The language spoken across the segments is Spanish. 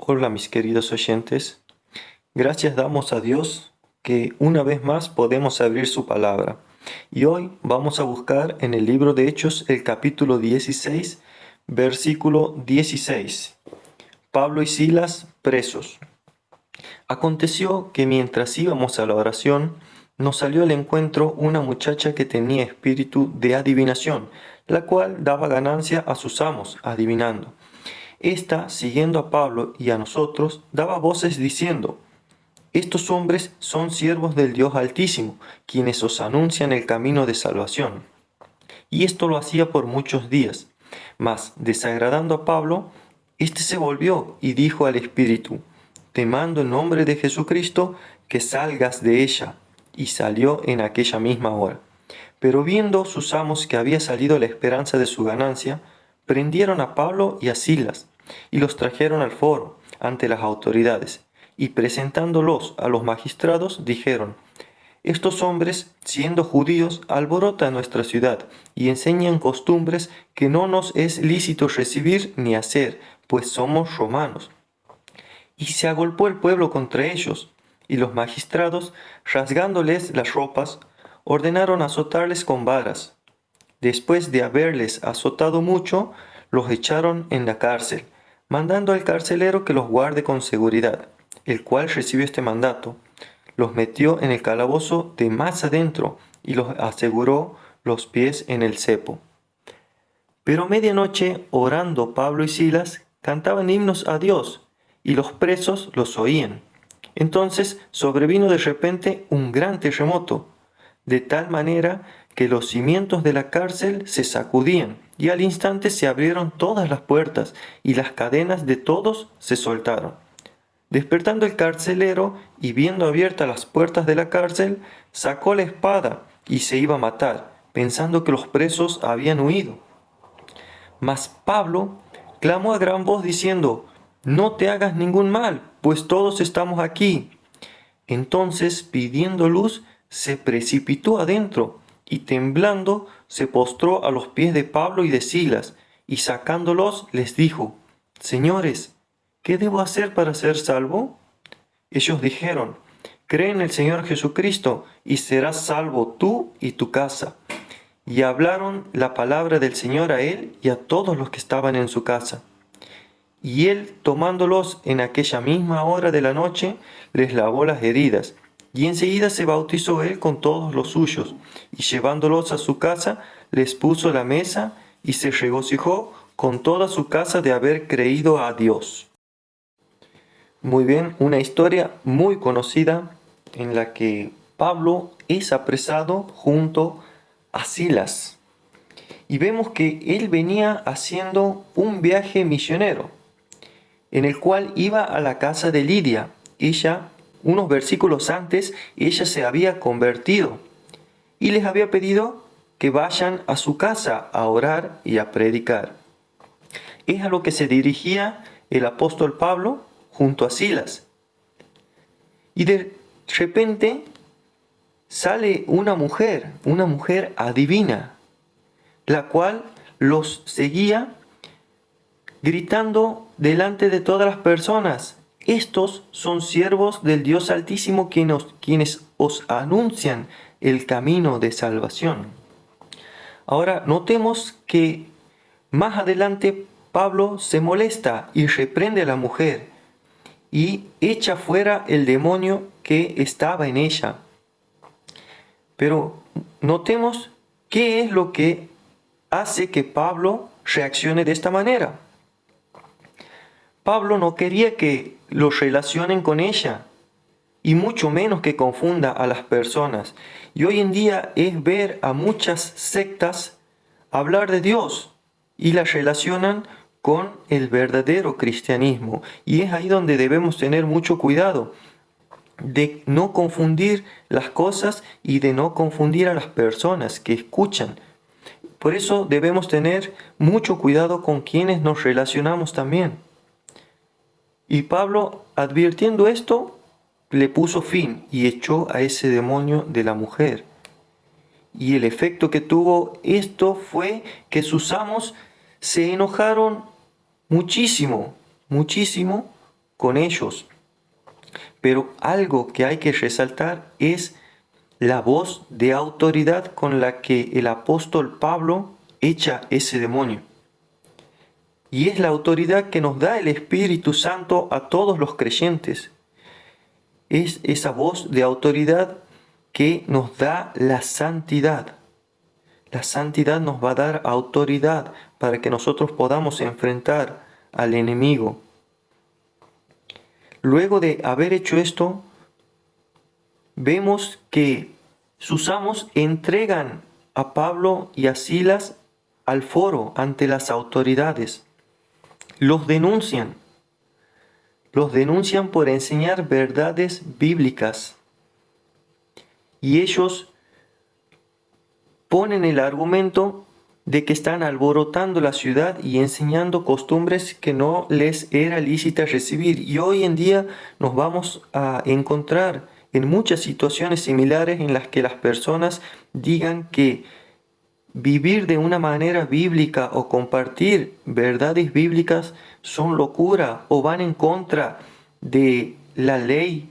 Hola mis queridos oyentes, gracias damos a Dios que una vez más podemos abrir su palabra. Y hoy vamos a buscar en el libro de Hechos el capítulo 16, versículo 16. Pablo y Silas presos. Aconteció que mientras íbamos a la oración, nos salió al encuentro una muchacha que tenía espíritu de adivinación, la cual daba ganancia a sus amos adivinando. Esta, siguiendo a Pablo y a nosotros, daba voces diciendo: Estos hombres son siervos del Dios Altísimo, quienes os anuncian el camino de salvación. Y esto lo hacía por muchos días. Mas, desagradando a Pablo, éste se volvió y dijo al espíritu: Te mando en nombre de Jesucristo que salgas de ella. Y salió en aquella misma hora. Pero viendo sus amos que había salido la esperanza de su ganancia, prendieron a Pablo y a Silas, y los trajeron al foro ante las autoridades, y presentándolos a los magistrados, dijeron: Estos hombres, siendo judíos, alborotan nuestra ciudad, y enseñan costumbres que no nos es lícito recibir ni hacer, pues somos romanos. Y se agolpó el pueblo contra ellos, y los magistrados, rasgándoles las ropas, ordenaron azotarles con varas. Después de haberles azotado mucho, los echaron en la cárcel, mandando al carcelero que los guarde con seguridad, el cual recibió este mandato. Los metió en el calabozo de más adentro y los aseguró los pies en el cepo. Pero a medianoche, orando Pablo y Silas, cantaban himnos a Dios, y los presos los oían. Entonces sobrevino de repente un gran terremoto, de tal manera que los cimientos de la cárcel se sacudían, y al instante se abrieron todas las puertas, y las cadenas de todos se soltaron. Despertando el carcelero, y viendo abiertas las puertas de la cárcel, sacó la espada y se iba a matar, pensando que los presos habían huido. Mas Pablo clamó a gran voz diciendo: No te hagas ningún mal, pues todos estamos aquí. Entonces, pidiendo luz, se precipitó adentro, y temblando se postró a los pies de Pablo y de Silas, y sacándolos les dijo: Señores, ¿qué debo hacer para ser salvo? Ellos dijeron: Cree en el Señor Jesucristo, y serás salvo tú y tu casa. Y hablaron la palabra del Señor a él y a todos los que estaban en su casa. Y él, tomándolos en aquella misma hora de la noche, les lavó las heridas. Y enseguida se bautizó él con todos los suyos, y llevándolos a su casa, les puso la mesa, y se regocijó con toda su casa de haber creído a Dios. Muy bien, una historia muy conocida en la que Pablo es apresado junto a Silas. Y vemos que él venía haciendo un viaje misionero, en el cual iba a la casa de Lidia. Ella, unos versículos antes, ella se había convertido y les había pedido que vayan a su casa a orar y a predicar. Es a lo que se dirigía el apóstol Pablo junto a Silas. Y de repente sale una mujer adivina, la cual los seguía gritando delante de todas las personas: Estos son siervos del Dios Altísimo quienes os anuncian el camino de salvación. Ahora notemos que más adelante Pablo se molesta y reprende a la mujer y echa fuera el demonio que estaba en ella. Pero notemos qué es lo que hace que Pablo reaccione de esta manera. Pablo no quería que lo relacionen con ella, y mucho menos que confunda a las personas. Y hoy en día es ver a muchas sectas hablar de Dios y la relacionan con el verdadero cristianismo. Y es ahí donde debemos tener mucho cuidado de no confundir las cosas y de no confundir a las personas que escuchan. Por eso debemos tener mucho cuidado con quienes nos relacionamos también. Y Pablo, advirtiendo esto, le puso fin y echó a ese demonio de la mujer. Y el efecto que tuvo esto fue que sus amos se enojaron muchísimo con ellos. Pero algo que hay que resaltar es la voz de autoridad con la que el apóstol Pablo echa ese demonio. Y es la autoridad que nos da el Espíritu Santo a todos los creyentes. Es esa voz de autoridad que nos da la santidad. La santidad nos va a dar autoridad para que nosotros podamos enfrentar al enemigo. Luego de haber hecho esto, vemos que sus amos entregan a Pablo y a Silas al foro ante las autoridades. Los denuncian por enseñar verdades bíblicas. Y ellos ponen el argumento de que están alborotando la ciudad y enseñando costumbres que no les era lícita recibir. Y hoy en día nos vamos a encontrar en muchas situaciones similares en las que las personas digan que vivir de una manera bíblica o compartir verdades bíblicas son locura o van en contra de la ley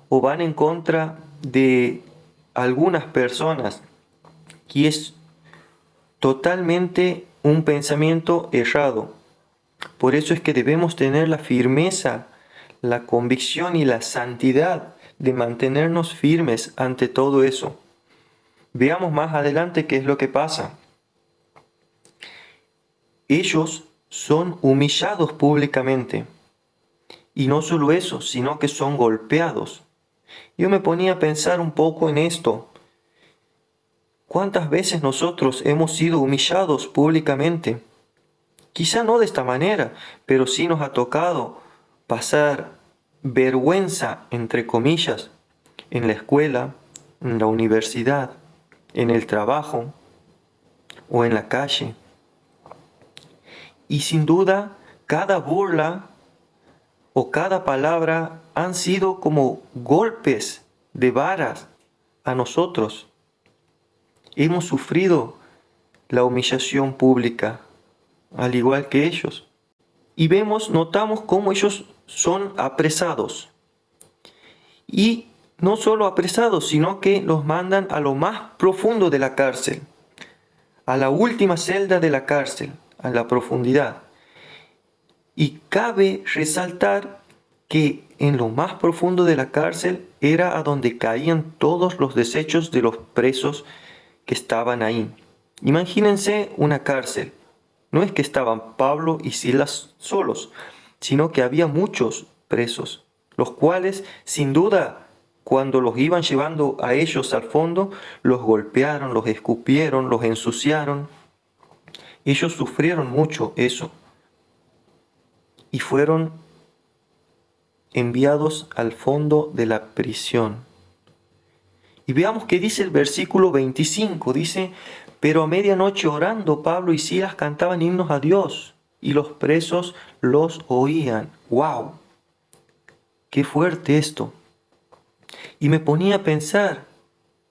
o van en contra de algunas personas. Y es totalmente un pensamiento errado. Por eso es que debemos tener la firmeza, la convicción y la santidad de mantenernos firmes ante todo eso. Veamos más adelante qué es lo que pasa. Ellos son humillados públicamente. Y no solo eso, sino que son golpeados. Yo me ponía a pensar un poco en esto. ¿Cuántas veces nosotros hemos sido humillados públicamente? Quizá no de esta manera, pero sí nos ha tocado pasar vergüenza, entre comillas, en la escuela, en la universidad, en el trabajo o en la calle. Y sin duda, cada burla o cada palabra han sido como golpes de varas a nosotros. Hemos sufrido la humillación pública, al igual que ellos. Y notamos cómo ellos son apresados. Y no solo apresados, sino que los mandan a lo más profundo de la cárcel, a la última celda de la cárcel, a la profundidad. Y cabe resaltar que en lo más profundo de la cárcel era a donde caían todos los desechos de los presos que estaban ahí. Imagínense una cárcel. No es que estaban Pablo y Silas solos, sino que había muchos presos, los cuales, sin duda, cuando los iban llevando a ellos al fondo, los golpearon, los escupieron, los ensuciaron. Ellos sufrieron mucho eso y fueron enviados al fondo de la prisión. Y veamos qué dice el versículo 25. Dice: pero a medianoche orando, Pablo y Silas cantaban himnos a Dios y los presos los oían. ¡Wow! ¡Qué fuerte esto! Y me ponía a pensar,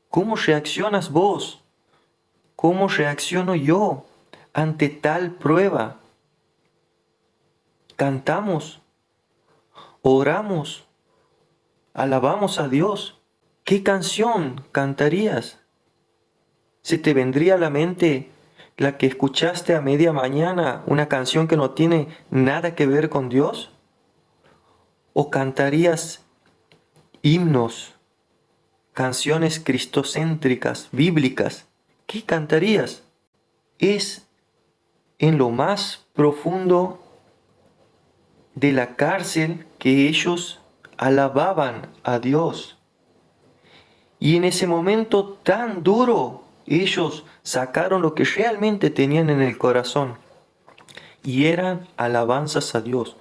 ¿cómo reaccionas vos? ¿Cómo reacciono yo ante tal prueba? Cantamos, oramos, alabamos a Dios. ¿Qué canción cantarías? ¿Se te vendría a la mente la que escuchaste a media mañana, una canción que no tiene nada que ver con Dios? ¿O cantarías himnos, canciones cristocéntricas, bíblicas? ¿Qué cantarías? Es en lo más profundo de la cárcel que ellos alababan a Dios. Y en ese momento tan duro, ellos sacaron lo que realmente tenían en el corazón y eran alabanzas a Dios.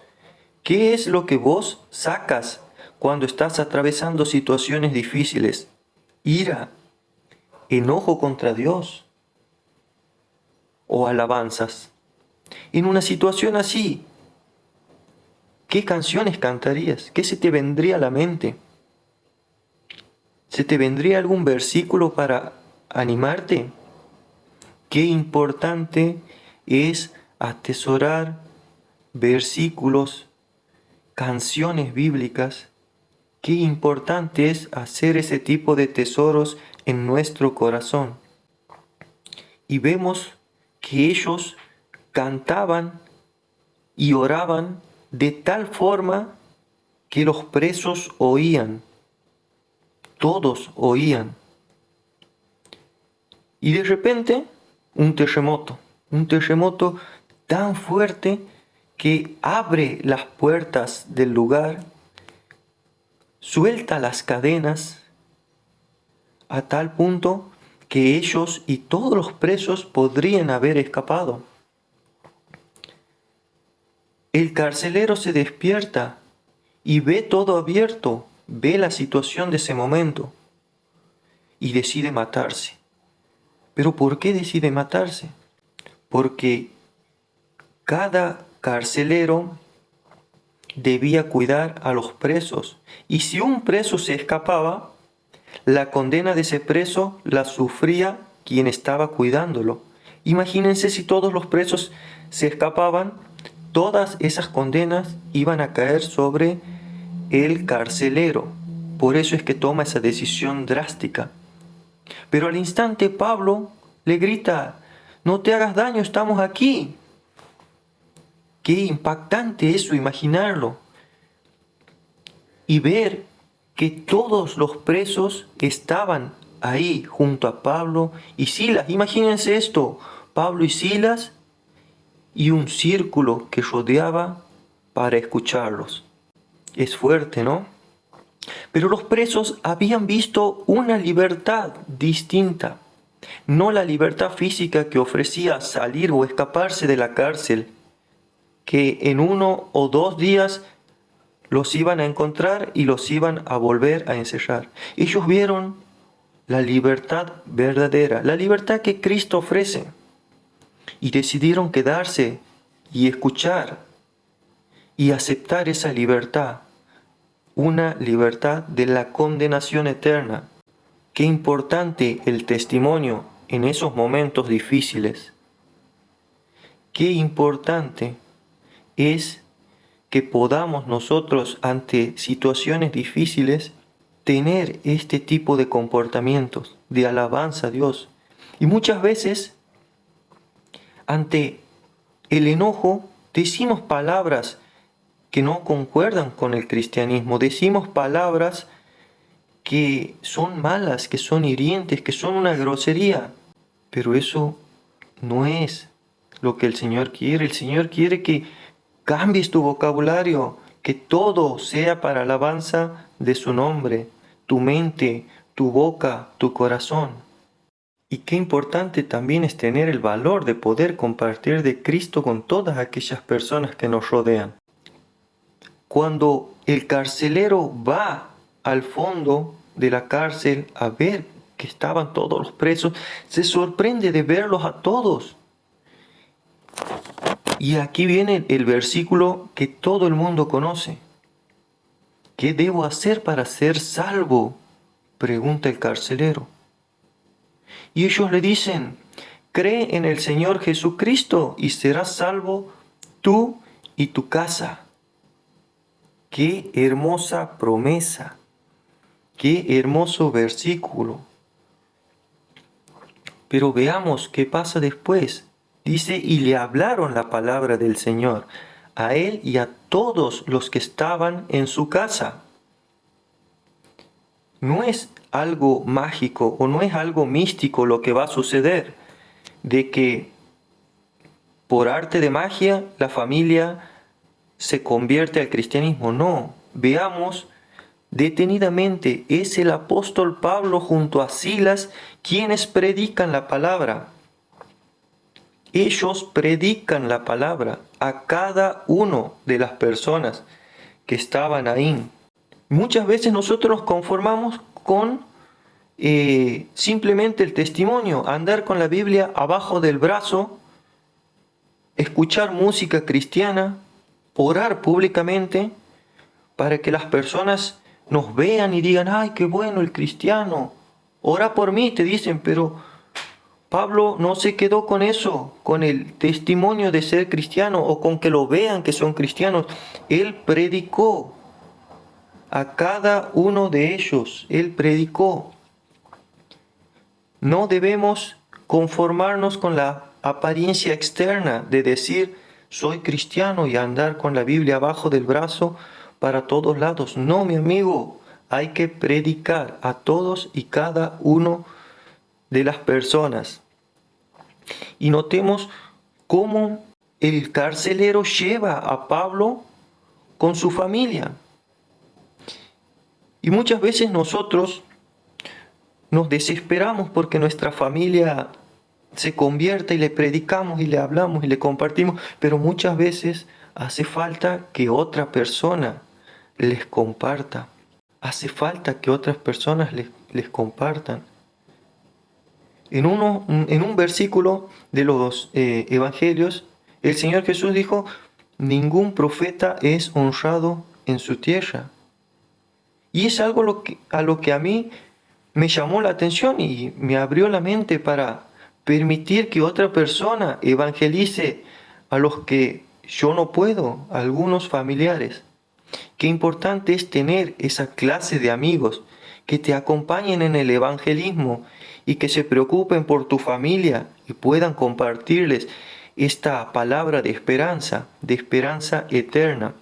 ¿Qué es lo que vos sacas cuando estás atravesando situaciones difíciles? ¿Ira, enojo contra Dios o alabanzas? En una situación así, ¿qué canciones cantarías? ¿Qué se te vendría a la mente? ¿Se te vendría algún versículo para animarte? Qué importante es atesorar versículos canciones bíblicas, qué importante es hacer ese tipo de tesoros en nuestro corazón. Y vemos que ellos cantaban y oraban de tal forma que los presos oían, todos oían. Y de repente, un terremoto tan fuerte que abre las puertas del lugar, suelta las cadenas a tal punto que ellos y todos los presos podrían haber escapado. El carcelero se despierta y ve todo abierto, ve la situación de ese momento y decide matarse. ¿Pero por qué decide matarse? Porque cada carcelero debía cuidar a los presos. Y si un preso se escapaba, la condena de ese preso la sufría quien estaba cuidándolo. Imagínense si todos los presos se escapaban, todas esas condenas iban a caer sobre el carcelero. Por eso es que toma esa decisión drástica. Pero al instante Pablo le grita: no te hagas daño, estamos aquí. Qué impactante eso, imaginarlo. Y ver que todos los presos estaban ahí junto a Pablo y Silas. Imagínense esto, Pablo y Silas y un círculo que rodeaba para escucharlos. Es fuerte, ¿no? Pero los presos habían visto una libertad distinta, no la libertad física que ofrecía salir o escaparse de la cárcel, que en 1 o 2 días los iban a encontrar y los iban a volver a encerrar. Ellos vieron la libertad verdadera, la libertad que Cristo ofrece, y decidieron quedarse y escuchar y aceptar esa libertad, una libertad de la condenación eterna. Qué importante el testimonio en esos momentos difíciles. Qué importante es que podamos nosotros ante situaciones difíciles tener este tipo de comportamientos de alabanza a Dios. Y muchas veces ante el enojo decimos palabras que no concuerdan con el cristianismo, decimos palabras que son malas, que son hirientes, que son una grosería, pero eso no es lo que el Señor quiere. El Señor quiere que cambies tu vocabulario, que todo sea para alabanza de su nombre, tu mente, tu boca, tu corazón. Y qué importante también es tener el valor de poder compartir de Cristo con todas aquellas personas que nos rodean. Cuando el carcelero va al fondo de la cárcel a ver que estaban todos los presos, se sorprende de verlos a todos. Y aquí viene el versículo que todo el mundo conoce. ¿Qué debo hacer para ser salvo?, pregunta el carcelero. Y ellos le dicen: cree en el Señor Jesucristo y serás salvo tú y tu casa. Qué hermosa promesa, qué hermoso versículo. Pero veamos qué pasa después. Dice: y le hablaron la palabra del Señor a él y a todos los que estaban en su casa. No es algo mágico o no es algo místico lo que va a suceder, de que por arte de magia la familia se convierte al cristianismo. No, veamos detenidamente, es el apóstol Pablo junto a Silas quienes predican la palabra. Ellos predican la palabra a cada uno de las personas que estaban ahí. Muchas veces nosotros nos conformamos con simplemente el testimonio, andar con la Biblia abajo del brazo, escuchar música cristiana, orar públicamente para que las personas nos vean y digan: ¡ay, qué bueno el cristiano! Ora por mí, te dicen, pero Pablo no se quedó con eso, con el testimonio de ser cristiano o con que lo vean que son cristianos. Él predicó a cada uno de ellos. Él predicó. No debemos conformarnos con la apariencia externa de decir soy cristiano y andar con la Biblia abajo del brazo para todos lados. No, mi amigo, hay que predicar a todos y cada uno de las personas. Y notemos cómo el carcelero lleva a Pablo con su familia. Y muchas veces nosotros nos desesperamos porque nuestra familia se convierta y le predicamos y le hablamos y le compartimos, pero muchas veces hace falta que otra persona les comparta. Hace falta que otras personas les compartan. En un versículo de los evangelios, el Señor Jesús dijo, ningún profeta es honrado en su tierra. Y es algo a lo que a mí me llamó la atención y me abrió la mente para permitir que otra persona evangelice a los que yo no puedo, a algunos familiares. Qué importante es tener esa clase de amigos que te acompañen en el evangelismo y que se preocupen por tu familia y puedan compartirles esta palabra de esperanza eterna.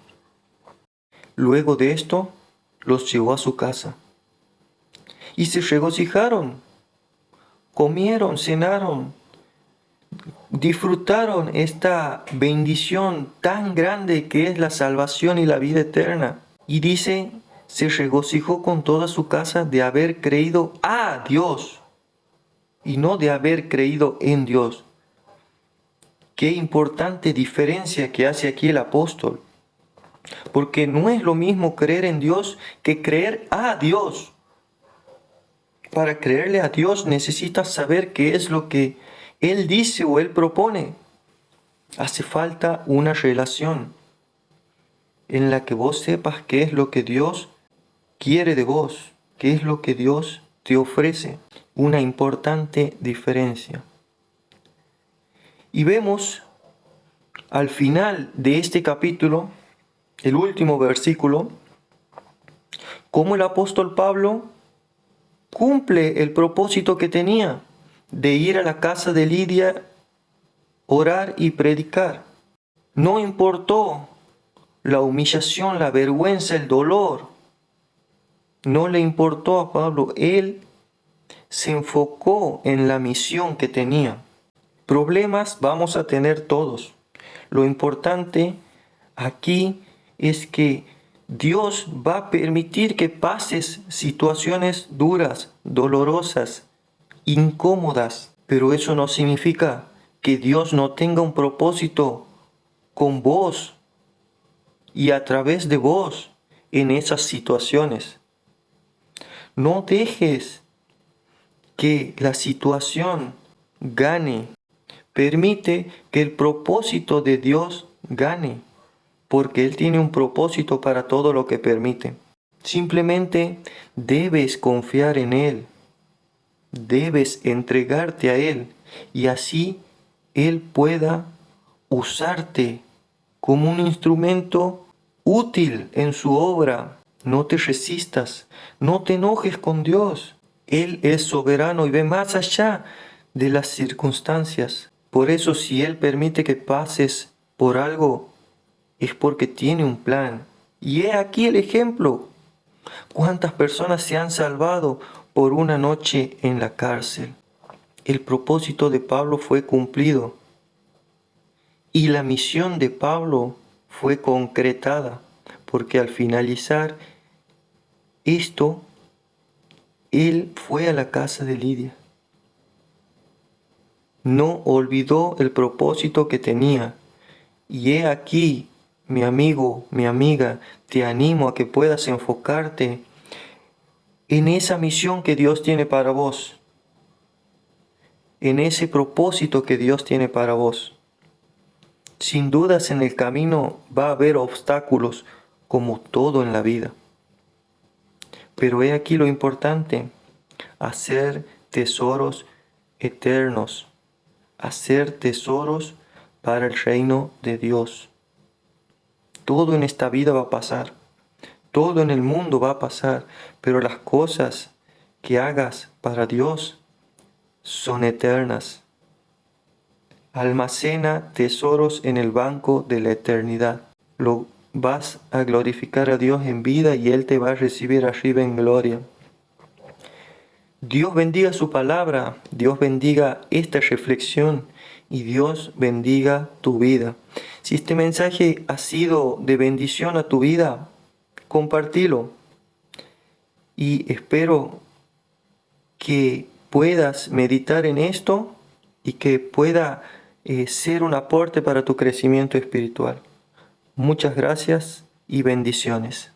Luego de esto, los llevó a su casa y se regocijaron, comieron, cenaron, disfrutaron esta bendición tan grande que es la salvación y la vida eterna. Y dice, se regocijó con toda su casa de haber creído a Dios y no de haber creído en Dios. Qué importante diferencia que hace aquí el apóstol. Porque no es lo mismo creer en Dios que creer a Dios. Para creerle a Dios necesitas saber qué es lo que Él dice o Él propone. Hace falta una relación en la que vos sepas qué es lo que Dios quiere de vos, qué es lo que Dios te ofrece. Una importante diferencia. Y vemos al final de este capítulo, el último versículo, cómo el apóstol Pablo cumple el propósito que tenía de ir a la casa de Lidia, orar y predicar. No importó la humillación, la vergüenza, el dolor. No le importó a Pablo. Él se enfocó en la misión que tenía. Problemas vamos a tener todos. Lo importante aquí es que Dios va a permitir que pases situaciones duras, dolorosas, incómodas, pero eso no significa que Dios no tenga un propósito con vos y a través de vos en esas situaciones. No dejes que la situación gane. Permite que el propósito de Dios gane, porque Él tiene un propósito para todo lo que permite. Simplemente debes confiar en Él, debes entregarte a Él y así Él pueda usarte como un instrumento útil en su obra. No te resistas, no te enojes con Dios. Él es soberano y ve más allá de las circunstancias. Por eso si Él permite que pases por algo, es porque tiene un plan. Y he aquí el ejemplo. ¿Cuántas personas se han salvado por una noche en la cárcel? El propósito de Pablo fue cumplido. Y la misión de Pablo fue concretada, porque al finalizar esto, él fue a la casa de Lidia. No olvidó el propósito que tenía. Y he aquí, mi amigo, mi amiga, te animo a que puedas enfocarte en esa misión que Dios tiene para vos, en ese propósito que Dios tiene para vos. Sin dudas en el camino va a haber obstáculos, como todo en la vida. Pero he aquí lo importante, hacer tesoros eternos hacer tesoros para el reino de Dios. Todo en esta vida va a pasar, todo en el mundo va a pasar, pero las cosas que hagas para Dios son eternas. Almacena tesoros en el banco de la eternidad. Lo vas a glorificar a Dios en vida y Él te va a recibir arriba en gloria. Dios bendiga su palabra, Dios bendiga esta reflexión y Dios bendiga tu vida. Si este mensaje ha sido de bendición a tu vida, compartilo. Y espero que puedas meditar en esto y que pueda ser un aporte para tu crecimiento espiritual. Muchas gracias y bendiciones.